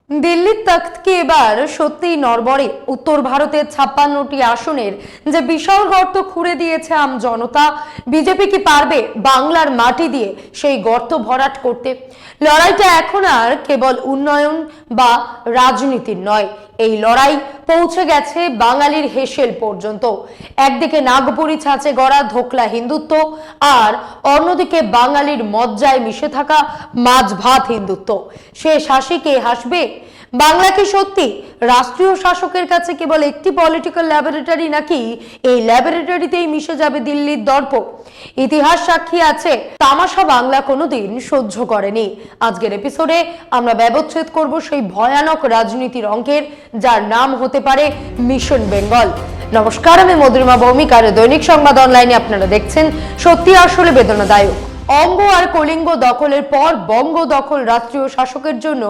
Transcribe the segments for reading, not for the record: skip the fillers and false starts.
দিল্লির তখ্তকে এবার সত্যিই নড়বড়ে। উত্তর ভারতের 56টি আসনের যে বিশাল গর্ত খুঁড়ে দিয়েছে আম জনতা, বিজেপি কি পারবে বাংলার মাটি দিয়ে সেই গর্ত ভরাট করতে? লড়াইটা এখন আর কেবল উন্নয়ন বা রাজনীতির নয়, এই লড়াই পৌঁছে গেছে বাঙালির হেসেল পর্যন্ত। একদিকে নাগপুরি ছাঁচে গড়া ধোকলা হিন্দুত্ব, আর অন্যদিকে বাঙালির মজ্জায় মিশে থাকা মাছ ভাত হিন্দুত্ব। শেষ হাসি কে হাসবে? বাংলা কি সত্যি রাষ্ট্রীয় শাসকের কাছে কেবল একটি পলিটিক্যাল ল্যাবরেটরি, নাকি এই ল্যাবরেটরিতেই মিশে যাবে দিল্লির দর্প? ইতিহাস সাক্ষী আছে, তামাশা বাংলা কোনোদিন সহ্য করেনি। আজকের এপিসোডে আমরা ব্যবচ্ছেদ করব সেই ভয়ানক রাজনীতির অঙ্কের, যার নাম হতে পারে মিশন বেঙ্গল। নমস্কার, আমি মধুরিমা ভৌমিক, আর দৈনিক সংবাদ অনলাইনে আপনারা দেখছেন সত্যি আসলে বেদনাদায়ক। অঙ্গ আর কলিঙ্গ দখলের পর বঙ্গ দখল রাষ্ট্রীয় শাসকের জন্য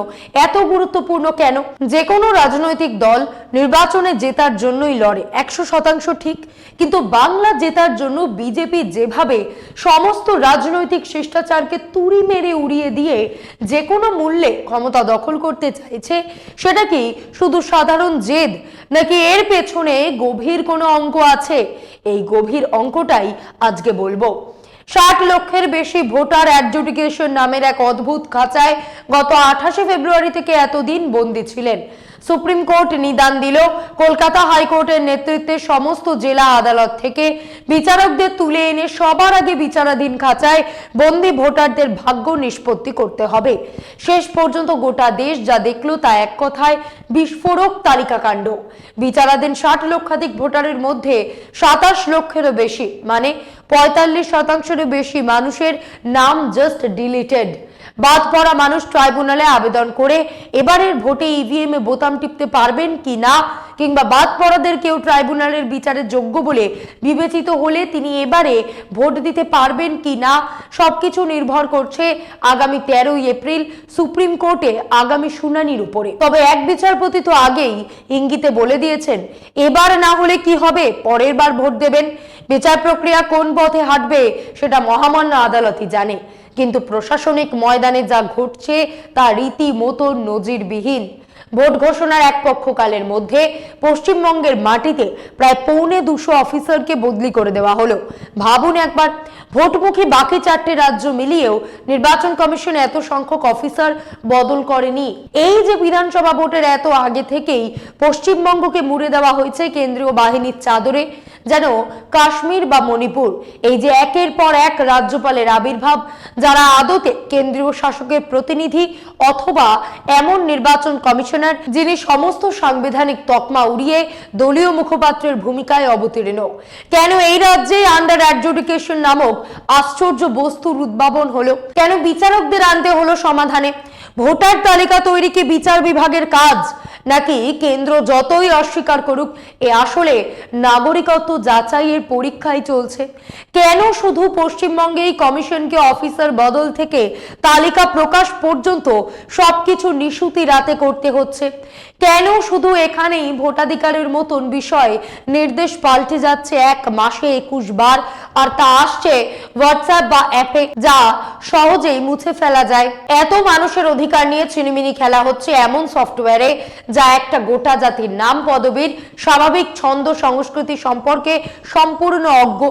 এত গুরুত্বপূর্ণ কেন? যে কোনো রাজনৈতিক দল নির্বাচনে জেতার জন্যই লড়ে, 100% ঠিক। কিন্তু বাংলা জেতার জন্য বিজেপি যেভাবে সমস্ত রাজনৈতিক শিষ্টাচারকে তুড়ি মেরে উড়িয়ে দিয়ে যে কোনো মূল্যে ক্ষমতা দখল করতে চাইছে, সেটা কি শুধু সাধারণ জেদ, নাকি এর পেছনে গভীর কোনো অঙ্ক আছে? এই গভীর অঙ্কটাই আজকে বলবো। 60 লক্ষের বেশি ভোটার অ্যাডজুডিকেশন নামের এক অদ্ভুত খাঁচায় গত 28 ফেব্রুয়ারি থেকে এতদিন বন্দী ছিলেন। সুপ্রিম কোর্ট নিদান দিল, কলকাতা হাইকোর্টের নেতৃত্বে সমস্ত জেলা আদালত থেকে বিচারকদের তুলে এনে সবার আগে বিচারাধীন খাঁচায় বন্দী ভোটারদের ভাগ্য নিষ্পত্তি করতে হবে। শেষ পর্যন্ত গোটা দেশ যা দেখলো তা এক কথায় বিস্ফোরক তালিকাকাণ্ড। বিচারাধীন 60 লক্ষাধিক ভোটারের মধ্যে 27 লক্ষেরও বেশি, মানে 45% বেশি মানুষের নাম জাস্ট ডিলিটেড। বাদ পড়া মানুষ ট্রাইব্যুনালে আবেদন করে এবারের ভোটে ইভিএম এ বোতাম টিপতে পারবেন কি না, কিংবা বাদ পড়াদের কেউ ট্রাইব্যুনালের বিচারে যোগ্য বলে বিবেচিত হলে তিনি এবারে ভোট দিতে পারবেন কি না, সবকিছু নির্ভর করছে আগামী 13ই এপ্রিল সুপ্রিম কোর্টে আগামী শুনানির উপরে। তবে এক বিচারপতি তো আগেই ইঙ্গিতে বলে দিয়েছেন, এবার না হলে কি হবে, পরের বার ভোট দেবেন। বিচার প্রক্রিয়া কোন পথে হাঁটবে সেটা মহামান্য আদালতই জানে, কিন্তু প্রশাসনিক ময়দানে যা ঘটছে তা রীতিমতো নজিরবিহীন। ভোট ঘোষণার এক পক্ষকালের মধ্যে পশ্চিমবঙ্গের মাটিতে প্রায় 250 অফিসারকে বদলি করে দেওয়া হলো। ভাবুন একবার, ভোটমুখী বাকি 4টে রাজ্য মিলিয়েও নির্বাচন কমিশন এত সংখ্যক অফিসার বদল করেনি। এই যে বিধানসভা ভোটের এত আগে থেকেই পশ্চিমবঙ্গকে মুড়ে দেওয়া হয়েছে কেন্দ্রীয় বাহিনীর চাদরে, যেন কাশ্মীর বা মণিপুর। এই যে একের পর এক রাজ্যপালের আবির্ভাব, যারা আদতে কেন্দ্রীয় শাসকের প্রতিনিধি অথবা এমন নির্বাচন কমিশনার যিনি সমস্ত সাংবিধানিক তকমা উড়িয়ে দলীয় মুখপাত্রের ভূমিকায় অবতীর্ণ। কেন এই রাজ্যে আন্ডার অ্যাডজুডিকেশন নামক আশ্চর্য বস্তুর উদ্ভাবন হলো? কেন বিচারকদের আনতে হলো সমাধানে? ভোটার তালিকা তৈরি কি বিচার বিভাগের কাজ, নাকি কেন্দ্র যতই অস্বীকার করুক এ আসলে নাগরিকত্ব যাচাইয়ের পরীক্ষায় চলছে? কেন শুধু পশ্চিমবঙ্গেই কমিশনকে অফিসার বদল থেকে তালিকা প্রকাশ পর্যন্ত সবকিছু নিশুতি রাতে করতে হচ্ছে? কেন শুধু এখানেই ভোটাধিকারের মতন বিষয় নির্দেশ পাল্টে যাচ্ছে 1 মাসে 21 বার, আর তা আসছে হোয়াটসঅ্যাপ বা অ্যাপে, যা সহজেই মুছে ফেলা যায়? এত মানুষের অধিকার নিয়ে ছিনিমিনি খেলা হচ্ছে এমন সফটওয়্যারে, যা একটা গোটা জাতির নাম পদবীর স্বাভাবিক ছন্দ সংস্কৃতি সম্পর্কে সম্পূর্ণ অজ্ঞ।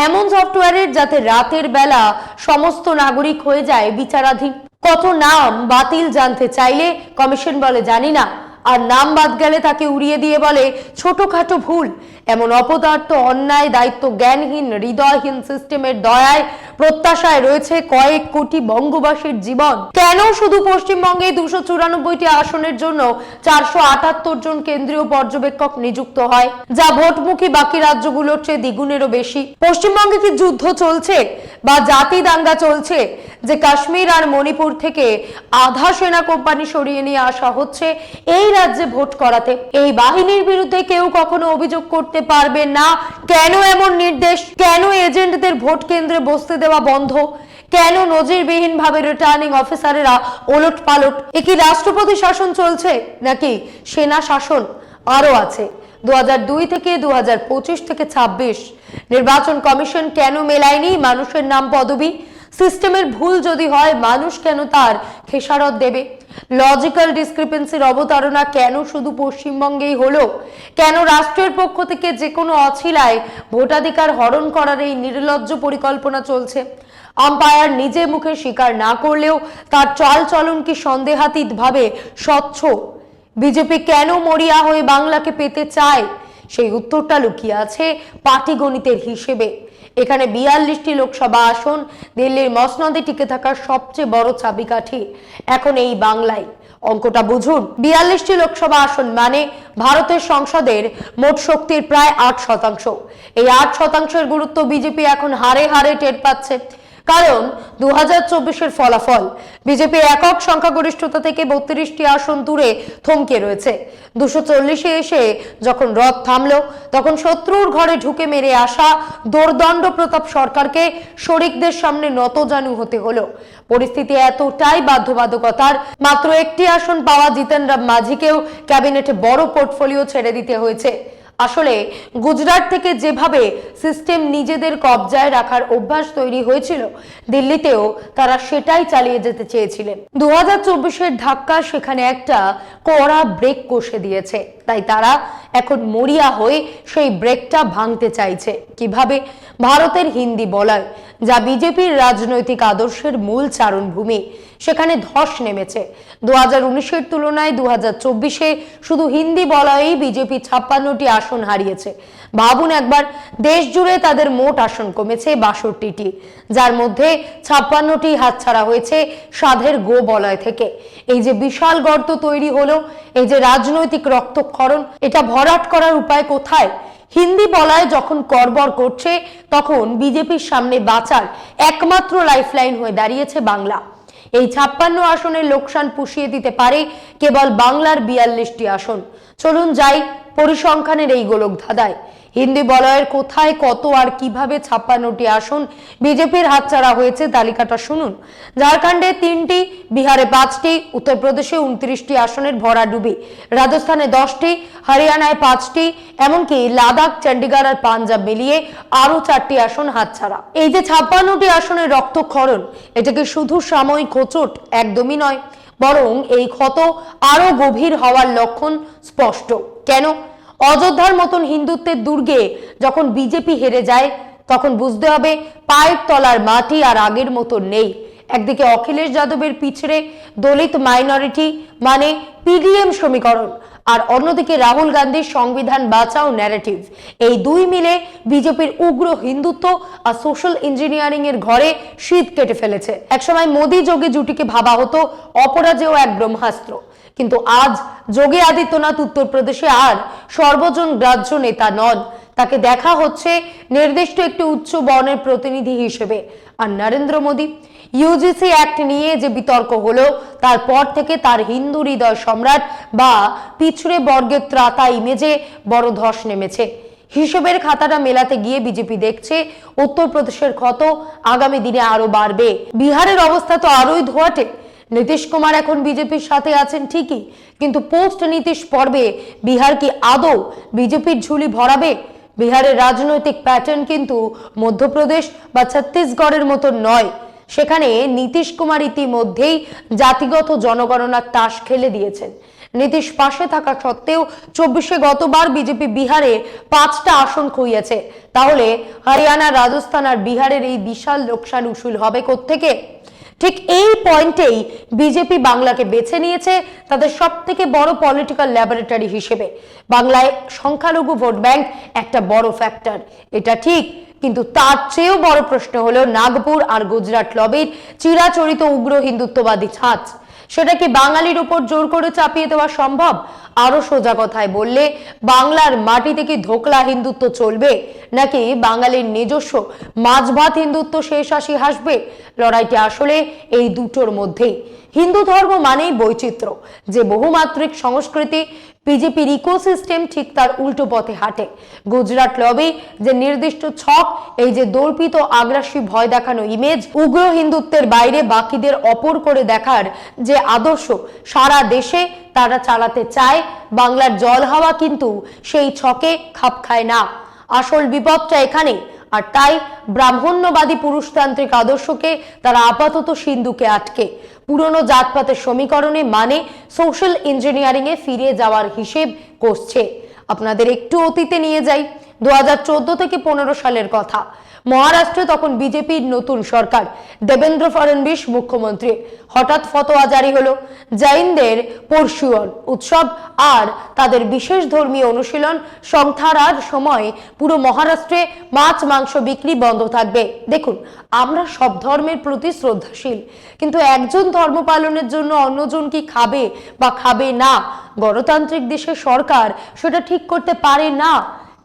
এমন সফটওয়্যারের যাতে রাতের বেলা সমস্ত নাগরিক হয়ে যায় বিচারাধীন। কত নাম বাতিল জানতে চাইলে কমিশন বলে জানি না, আর নাম বাদ গেলে তাকে উড়িয়ে দিয়ে বলে ছোটখাটো ভুল। এমন অপদার্থ, অন্যায়, দায়িত্ব জ্ঞানহীন, হৃদয়হীন সিস্টেমের দয়ায় প্রত্যাশায় রয়েছে কয়েক কোটি বঙ্গবাসীর জীবন। কেন শুধু পশ্চিমবঙ্গে 294টি আসনের জন্য 478 জন কেন্দ্রীয় পর্যবেক্ষক নিযুক্ত হয়, যা ভোটমুখী বাকি রাজ্যগুলোর চেয়ে দ্বিগুণেরও বেশি? পশ্চিমবঙ্গে কি যুদ্ধ চলছে বা জাতি দাঙ্গা চলছে যে কাশ্মীর আর মণিপুর থেকে আধা সেনা কোম্পানি সরিয়ে নিয়ে আসা হচ্ছে এই রাজ্যে ভোট করাতে? এই বাহিনীর বিরুদ্ধে কেউ কখনো অভিযোগ করতে পারবে না। কেন এমন নির্দেশ? কেন এজেন্টদের ভোট কেন্দ্রে বসতে দেওয়া বন্ধ? কেন নজিরবিহীন ভাবে রিটার্নিং অফিসারেরা ওলট পালট? এ কি রাষ্ট্রপতি শাসন চলছে, নাকি সেনা শাসন আরো আছে? 2002 থেকে 2025 থেকে 26 নির্বাচন কমিশন কেন মেলায়নি মানুষের নাম পদবি? সিস্টেমের ভুল যদি হয় মানুষ কেন তার খেসারত দেবে? লজিক্যাল ডিসক্রিপেন্সির অবতারণা কেন শুধু পশ্চিমবঙ্গেই হলো? কেন রাষ্ট্রের পক্ষ থেকে যে কোনো অছিলায় ভোটাধিকার হরণ করার এই নির্লজ্জ পরিকল্পনা চলছে? আম্পায়ার নিজে মুখে স্বীকার না করলেও তার চাল চলন কি সন্দেহাতীত ভাবে স্বচ্ছ? বিজেপি কেন মরিয়া হয়ে বাংলাকে পেতে চায়? সেই উত্তরটা লুকিয়ে আছে পাটিগণিতের হিসেবে। এখানে 42টি লোকসভা আসন দিল্লির মসনদে টিকে থাকার সবচেয়ে বড় চাবিকাঠি এখন এই বাংলায়। অঙ্কটা বুঝুন, 42টি লোকসভা আসন মানে ভারতের সংসদের মোট শক্তির প্রায় 8%। এই 8%-এর গুরুত্ব বিজেপি এখন হারে হারে টের পাচ্ছে। কারণ 2024-এর ফলাফল বিজেপি একক সংখ্যাগরিষ্ঠতা থেকে 32টি আসন দূরে থমকে রয়েছে। 240-এ এসে যখন রথ থামলো তখন শত্রুর ঘরে ঢুকে মেরে আসা দোর্দণ্ড প্রতাপ সরকারকে শরিকদের সামনে নতজানু হতে হলো। পরিস্থিতি এতটাই বাধ্যবাধকতার, মাত্র একটি আসন পাওয়া জিতেন রাম মাঝিকেও ক্যাবিনেটে বড় পোর্টফোলিও ছেড়ে দিতে হয়েছে। আসলে গুজরাট থেকে যেভাবে সিস্টেম নিজেদের কবজায় রাখার অভ্যাস তৈরি হয়েছিল, দিল্লিতেও তারা সেটাই চালিয়ে যেতে চেয়েছিলেন। 2024-এর ধাক্কা সেখানে একটা কড়া ব্রেক কষে দিয়েছে, তাই তারা এখন মরিয়া হয়ে সেই ব্রেকটা ভাঙতে চাইছে। কিভাবে? ভারতের হিন্দি বলয়, যা বিজেপির রাজনৈতিক আদর্শের মূল চারণভূমি, সেখানে ধস নেমেছে। 2019-এর তুলনায় 2024-এ শুধু হিন্দি বলয়েই বিজেপি 56টি আসন হারিয়েছে। ভাবুন একবার, দেশ জুড়ে তাদের মোট আসন কমেছে 62টি, যার মধ্যে 56টি হাতছাড়া হয়েছে সাধের গো বলয় থেকে। এই যে বিশাল গর্ত তৈরি হলো, এই যে রাজনৈতিক রক্তক্ষরণ, এটা ভরাট করার উপায় কোথায়? হিন্দি বলয় যখন করবর করছে তখন বিজেপির সামনে বাঁচার একমাত্র লাইফলাইন হয়ে দাঁড়িয়েছে বাংলা। এই 56 আসনের লোকসান পুষিয়ে দিতে পারে কেবল বাংলার 42টি আসন। চলুন যাই পরিসংখ্যানের এই গোলক ধাঁধায়। হিন্দি বলয়ের কোথায়, কত আর কিভাবে 56টি আসন বিজেপির হাতছাড়া হয়েছে তালিকাটা শুনুন। ঝাড়খণ্ডে 3টি, বিহারে 5টি, উত্তরপ্রদেশে 29টি আসনের ভরাডুবি, রাজস্থানে 10টি, হরিয়ানায় 5টি, এমনকি লাদাখ, চণ্ডীগড় আর পাঞ্জাব মিলিয়ে আরো 4টি আসন হাতছাড়া। এই যে 56টি আসনের রক্তক্ষরণ, এটা কি শুধু সাময়িক হোঁচট? একদমই নয়, বরং এই ক্ষত আরো গভীর হওয়ার লক্ষণ স্পষ্ট। কেন? অযোধ্যার মতন হিন্দুত্বের দুর্গে যখন বিজেপি হেরে যায় তখন বুঝতে হবে পায়ের তলার মাটি আর আগের মতো নেই। একদিকে অখিলেশ যাদবের পিছড়ে দলিত মাইনরিটি মানে পিডিএম সমীকরণ, আর অন্যদিকে রাহুল গান্ধীর সংবিধান বাঁচাও ন্যারেটিভ। এই দুই মিলে বিজেপির উগ্র হিন্দুত্ব আর সোশ্যাল ইঞ্জিনিয়ারিং এর ঘরে শীত কেটে ফেলেছে। একসময় মোদী যোগী জুটিকে ভাবা হতো অপরাজেয় এক ব্রহ্মাস্ত্র, কিন্তু আজ যোগী আদিত্যনাথ উত্তরপ্রদেশে আর সর্বজন গ্রাহ্য নেতা নন, তাকে দেখা হচ্ছে নির্দিষ্ট একটি উচ্চ বর্ণের প্রতিনিধি হিসেবে। আর নরেন্দ্র মোদী ইউজিসি অ্যাক্ট নিয়ে যে বিতর্ক হলো, তারপর থেকে তার হিন্দু হৃদয় সম্রাট বা পিছড়ে বর্গের ত্রাতা ইমেজে বড় ধস নেমেছে। হিসেবের খাতাটা মেলাতে গিয়ে বিজেপি দেখছে উত্তরপ্রদেশের ক্ষত আগামী দিনে আরো বাড়বে। বিহারের অবস্থা তো আরোই ধোয়াটে। নীতিশ কুমার এখন বিজেপির সাথে আছেন ঠিকই, কিন্তু পোস্ট নীতিশ পর্বে বিহার কি আদৌ বিজেপির ঝুলি ভরাবে? বিহারের রাজনৈতিক প্যাটার্ন কিন্তু মধ্যপ্রদেশ বা ছত্তিশগড়ের মতো নয়। সেখানে নীতিশ কুমার ইতিমধ্যেই জাতিগত জনগণনার তাস খেলে দিয়েছেন। নীতিশ পাশে থাকা সত্ত্বেও 24-এ গতবার বিজেপি বিহারে 5টা আসন খুইয়েছে। তাহলে হরিয়ানা, রাজস্থান আর বিহারের এই বিশাল লোকসান উসুল হবে কোত্থেকে? ঠিক এই পয়েন্টেই বিজেপি বাংলাকে বেছে নিয়েছে তাদের সবথেকে বড় পলিটিক্যাল ল্যাবরেটরি হিসেবে। বাংলায় সংখ্যালঘু ভোট ব্যাংক একটা বড় ফ্যাক্টর, এটা ঠিক, কিন্তু তার চেয়েও বড় প্রশ্ন হলো নাগপুর আর গুজরাট লবির চিরাচরিত উগ্র হিন্দুত্ববাদী ছাঁচ। সেটা কি বাঙালির উপর জোর করে চাপিয়ে দেওয়া সম্ভব? আরো সোজা কথায় বললে, বাংলার মাটিতে কি ধোকলা হিন্দুত্ব চলবে, নাকি বাঙালির নিজস্ব মাছ ভাত হিন্দুত্ব শেষ হাসি হাসবে? লড়াইটি আসলে এই দুটোর মধ্যেই। হিন্দু ধর্ম মানেই বৈচিত্র্য, যে বহুমাত্রিক সংস্কৃতি। বিজেপির ইকোসিস্টেম ঠিক তার উল্টো পথে হাঁটে। গুজরাট লবি যে নির্দিষ্ট ছক, এই যে দর্পিত আগ্রাসী ভয় দেখানো ইমেজ, উগ্র হিন্দুত্বের বাইরে বাকিদের অপর করে দেখার যে আদর্শ সারা দেশে তারা চালাতে চায়, বাংলার জল হাওয়া কিন্তু সেই ছকে খাপ খায় না। আসল বিপদটা এখানে, আর তাই ব্রাহ্মণ্যবাদী পুরুষতান্ত্রিক আদর্শকে তারা আপাতত সিন্ধুকে আটকে পুরনো জাতপাতের সমীকরণে মানে সোশ্যাল ইঞ্জিনিয়ারিং এ ফিরে যাওয়ার হিসেব করছে। আপনাদের একটু অতীতে নিয়ে যাই, 2014 থেকে 15 সালের কথা। মহারাষ্ট্রে তখন বিজেপির নতুন সরকার, দেবেন্দ্র ফডনবিস মুখ্যমন্ত্রী। হঠাৎ ফতোয়া জারি হলো, জৈনদের পরশুয়ন উৎসব আর তাদের বিশেষ ধর্মীয় অনুশীলন সংস্থার সময় পুরো মহারাষ্ট্রে মাছ মাংস বিক্রি বন্ধ থাকবে। দেখুন, আমরা সব ধর্মের প্রতি শ্রদ্ধাশীল, কিন্তু একজন ধর্ম পালনের জন্য অন্যজন কি খাবে বা খাবে না, গণতান্ত্রিক দেশের সরকার সেটা ঠিক করতে পারে না।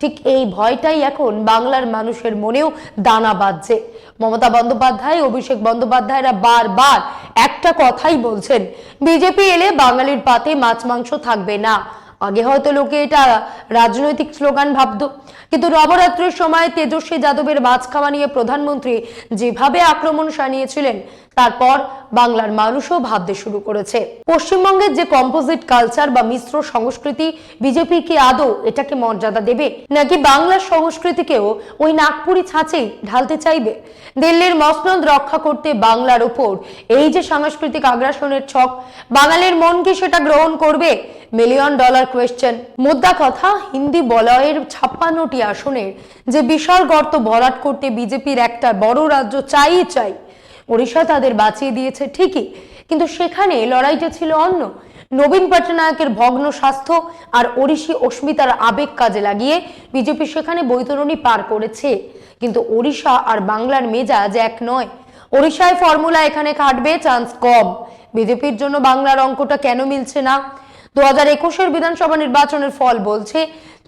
ঠিক এই ভয়টাই এখন বাংলার মানুষের মনেও দানা বাঁধছে। মমতা বন্দ্যোপাধ্যায়, অভিষেক বন্দ্যোপাধ্যায়রা বারবার একটা কথাই বলছেন, বিজেপি এলে বাঙালির পাতে মাছ মাংস থাকবে না। আগে হয়তো লোকে এটা রাজনৈতিক স্লোগান ভাবতো, কিন্তু নবরাত্রির সময় তেজস্বী যাদবের মাছ খাওয়া নিয়ে প্রধানমন্ত্রী যেভাবে আক্রমণ শানিয়েছিলেন, তারপর বাংলার মানুষও ভাবতে শুরু করেছে। পশ্চিমবঙ্গের যে কম্পোজিট কালচার বা মিশ্র সংস্কৃতি, বিজেপি কি আদৌ এটাকে মর্যাদা দেবে, নাকি বাংলার সংস্কৃতিকেও ওই নাগপুরি ছাঁচেই ঢালতে চাইবে? দিল্লির মসনদ রক্ষা করতে বাংলার উপর এই যে সাংস্কৃতিক আগ্রাসনের ছক, বাঙালির মন কি সেটা গ্রহণ করবে? Million dollar question. মোদ্দা কথা, হিন্দি বলয়ের 56টি আসনের যে বিশাল গর্ত ভরাট করতে বিজেপির একটা বড় রাজ্য চাই। ওড়িশা তাদের বাঁচিয়ে দিয়েছে ঠিকই, কিন্তু সেখানে লড়াইটা ছিল অন্য। নবীন পটনায়কের ভগ্ন স্বাস্থ্য আর ওড়িশি অস্মিতার আবেগ কাজে লাগিয়ে বিজেপি সেখানে বৈতরণী পার করেছে। কিন্তু ওড়িশা আর বাংলার মেজাজ এক নয়। ওড়িশায় ফর্মুলা এখানে খাটবে, চান্স কম। বিজেপির জন্য বাংলার অঙ্কটা কেন মিলছে না? 2021 বিধানসভা নির্বাচনের ফল বলছে,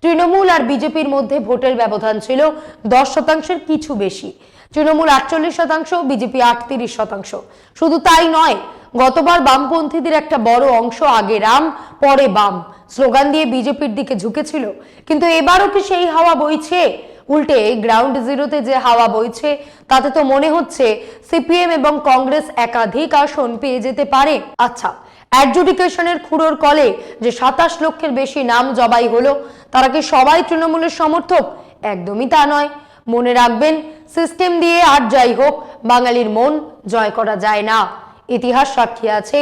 তৃণমূল আর বিজেপির মধ্যে ভোটের ব্যবধান ছিল 10%-এর কিছু বেশি। তৃণমূল 48%, বিজেপি 38%। শুধু তাই নয়, গতবার বামপন্থীদের একটা বড় অংশ আগে রাম পরে বাম স্লোগান দিয়ে বিজেপির দিকে ঝুঁকেছিল। কিন্তু এবারও কি সেই হাওয়া বইছে? উল্টে গ্রাউন্ড জিরোতে যে হাওয়া বইছে, তাতে তো মনে হচ্ছে সিপিএম এবং কংগ্রেস একাধিক আসন পেয়ে যেতে পারে। আচ্ছা, অ্যাডজুডিকেশনের খুঁড়োর কলে যে 27 লক্ষের বেশি নাম জবাই হলো, তারা কি সবাই তৃণমূলের সমর্থক? একদমই তা নয়। মনে রাখবেন, সিস্টেম দিয়ে আর যাই হোক বাঙালির মন জয় করা যায় না। ইতিহাস সাক্ষী আছে,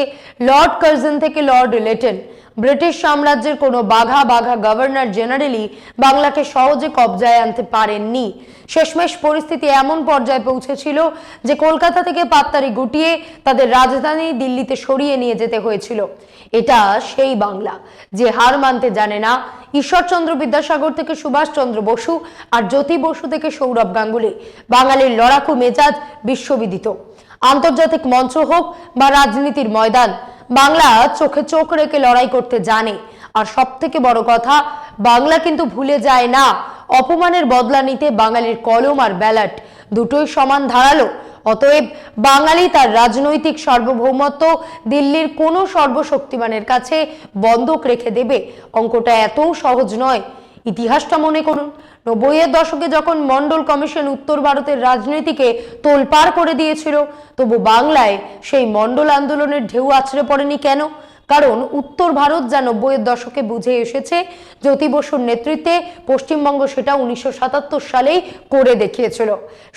লর্ড কার্জন থেকে লর্ড লিটন, ব্রিটিশ সাম্রাজ্যের কোনো বাঘা গভর্নর জেনারেলি বাংলাকে সহজে কবজায় আনতে পারেননি। শেষমেশ পরিস্থিতি এমন পর্যায়ে পৌঁছেছিল যে কলকাতা থেকে পাততাড়ি গুটিয়ে তাদের রাজধানী দিল্লিতে সরিয়ে নিয়ে যেতে হয়েছিল। এটা সেই বাংলা যে হার মানতে জানে না। ঈশ্বরচন্দ্র বিদ্যাসাগর থেকে সুভাষচন্দ্র বসু আর জ্যোতি বসু থেকে সৌরভ গাঙ্গুলি, বাঙালির লড়াকু মেজাজ বিশ্ববিদিত। আন্তর্জাতিক মঞ্চ হোক বা রাজনীতির ময়দান, বাংলা চোখে চোখ রেখে লড়াই করতে জানে। আর সব থেকে বড় কথা, বাংলা কিন্তু ভুলে যায় না, অপমানের বদলা নিতে বাঙালির কলম আর ব্যালট দুটোই সমান ধারালো। অতএব বাঙালি তার রাজনৈতিক সার্বভৌমত্ব দিল্লির কোনো সর্বশক্তিমানের কাছে বন্ধক রেখে দেবে, অঙ্কটা এত সহজ নয়। ইতিহাসটা মনে করুন, 90-এর দশকে যখন মন্ডল কমিশন উত্তর ভারতের রাজনীতিকে তোলপাড় করে দিয়েছিল, তবু বাংলায় সেই মন্ডল আন্দোলনের ঢেউ আছড়ে পড়েনি কেন? কারণ উত্তর ভারত যা 90-এর দশকে বুঝে এসেছে, জ্যোতি বসুর নেতৃত্বে পশ্চিমবঙ্গ সেটা 1977 সালেই করে দেখিয়েছিল।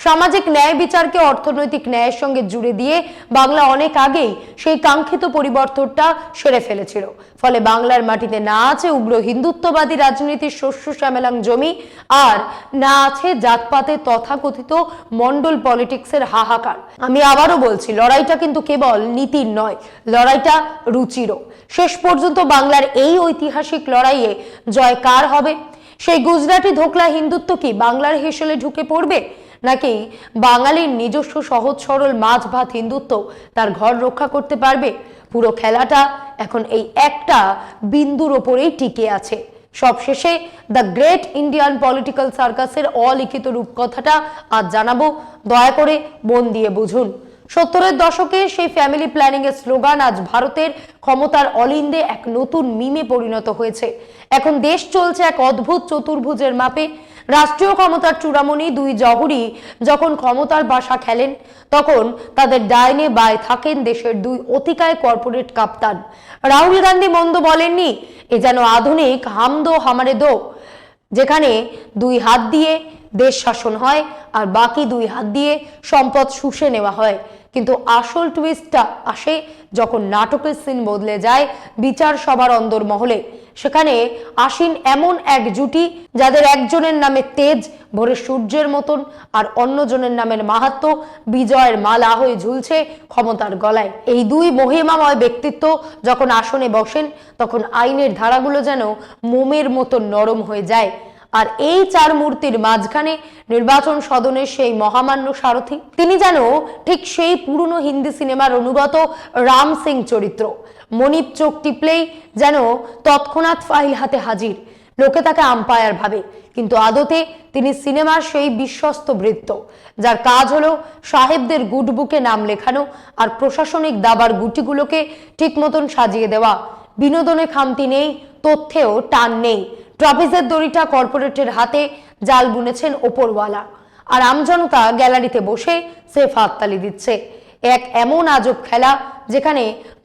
সামাজিক ন্যায় বিচারকে অর্থনৈতিক ন্যায়ের সঙ্গে জুড়ে দিয়ে বাংলা অনেক আগেই সেই কাঙ্ক্ষিত পরিবর্তনটা সেরে ফেলেছিল। ফলে বাংলার মাটিতে না আছে উগ্র হিন্দুত্ববাদী রাজনীতির শস্য শ্যামেলাং জমি, আর না আছে জাতপাতের তথাকথিত মন্ডল পলিটিক্সের হাহাকার। আমি আবারও বলছি, লড়াইটা কিন্তু কেবল নীতির নয়, লড়াইটা রুচিরও। শেষ পর্যন্ত বাংলার এই ঐতিহাসিক লড়াইয়ে জয় কার হবে? সেই গুজরাটি ধোকলা হিন্দুত্ব কি বাংলার হেসেলে ঢুকে পড়বে, নাকি বাঙালির নিজস্ব সহজ সরল মাছ ভাত হিন্দুত্ব তার ঘর রক্ষা করতে পারবে? পুরো খেলাটা এখন এই একটা বিন্দুর ওপরেই টিকে আছে। সবশেষে দ্য গ্রেট ইন্ডিয়ান পলিটিক্যাল সার্কাসের অলিখিত রূপকথাটা আজ জানাবো, দয়া করে মন দিয়ে বুঝুন। 70-এর দশকে সেই ফ্যামিলি প্ল্যানিং এর স্লোগান আজ ভারতের ক্ষমতার অলিন্দে এক নতুন মিমে পরিণত হয়েছে। এখন দেশ চলছে এক অদ্ভুত চতুর্ভুজের মাপে। রাষ্ট্রীয় ক্ষমতার চূড়ামণি দুই জহুরি যখন ক্ষমতার বাসা খেলেন, তখন তাদের ডাইনে বায় থাকেন দেশের দুই অতিকায় কর্পোরেট কাপ্তান। রাহুল গান্ধী মন্দ বলেননি, এ যেন আধুনিক হাম দো হামারে দো, যেখানে দুই হাত দিয়ে দেশ শাসন হয় আর বাকি 2 হাত দিয়ে সম্পদ শুষে নেওয়া হয়। কিন্তু আসল টুইস্টটা আসে যখন নাটকের সিন বদলে যায় বিচার সভার অন্দরমহলে। সেখানে আসীন এমন এক জুটি যাদের একজনের নামে তেজ ভোরের সূর্যের মতন আর অন্যজনের নামের মাহাত্ম্য বিজয়ের মালা হয়ে ঝুলছে ক্ষমতার গলায়। এই 2 মহিমাময় ব্যক্তিত্ব যখন আসনে বসেন তখন আইনের ধারাগুলো যেন মোমের মতো নরম হয়ে যায়। আর এই 4 মূর্তির মাঝখানে নির্বাচন সদনের সেই মহামান্য সারথী, তিনি যেন ঠিক সেই পুরনো হিন্দি সিনেমার অনুগত রাম সিং চরিত্র। মনিপ চোখ টিপলেই যেন তৎক্ষণাৎ ফাইল হাতে হাজির। লোকে তাকে আম্পায়ার ভাবে, কিন্তু আদতে তিনি সিনেমার সেই বিশ্বস্ত ভৃত্য যার কাজ হলো সাহেবদের গুড বুকে নাম লেখানো আর প্রশাসনিক দাবার গুটিগুলোকে ঠিক মতন সাজিয়ে দেওয়া। বিনোদনে খামতি নেই, তথ্যেও টান নেই। ট্রফিসের দড়িটা কর্পোরেটের হাতে জাল বুনেছেন ওপরওয়ালা, আর আমজনতা গ্যালারিতে বসে সেফ হাততালি দিচ্ছে। এক এমন আজব খেলা যেখানে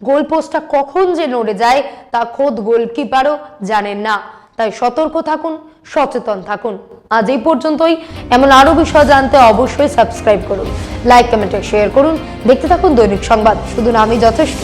গোলপোস্টটা কখন যে নড়ে যায় তা খোদ গোলকিপারও জানেন না। তাই সতর্ক থাকুন, সচেতন থাকুন। আজ এই পর্যন্তই। এমন আরো বিষয় জানতে অবশ্যই সাবস্ক্রাইব করুন, লাইক, কমেন্ট, শেয়ার করুন। দেখতে থাকুন দৈনিক সংবাদ, শুধু নামই যথেষ্ট।